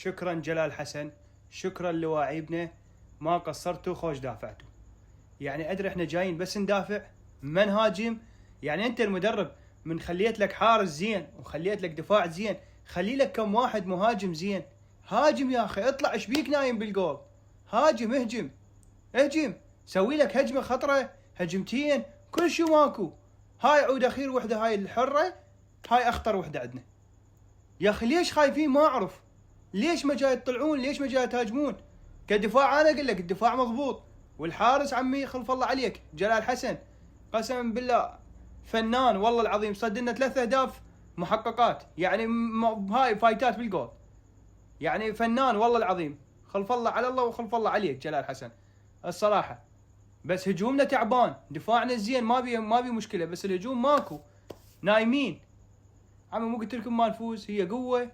شكرا جلال حسن، شكرا لواعيبنا، ما قصرتوا، خوش دافعتوا. يعني ادري احنا جايين بس ندافع ما نهاجم. يعني انت المدرب من خليت لك حارس زين وخليت لك دفاع زين، خلي لك كم واحد مهاجم زين. هاجم يا اخي، اطلع، ايش بيك نايم بالجول؟ هاجم، اهجم اهجم، سوي لك هجمه خطره، هجمتين، كل شيء ماكو. هاي عود اخير وحده، هاي الحره، هاي اخطر وحده عندنا. يا اخي ليش خايفين؟ ما اعرف ليش ما جاي تطلعون، ليش ما جاي تهاجمون؟ كدفاع انا اقول لك الدفاع مضبوط، والحارس عمي خلف الله عليك جلال حسن، قسما بالله فنان والله العظيم، صد لنا 3 أهداف محققات، يعني هاي فايتات بالجول، يعني فنان والله العظيم، خلف الله على الله وخلف الله عليك جلال حسن الصراحه. بس هجومنا تعبان، دفاعنا زين، ما بي مشكله، بس الهجوم ماكو، نايمين. عمي مو قلت لكم ما نفوز؟ هي قوه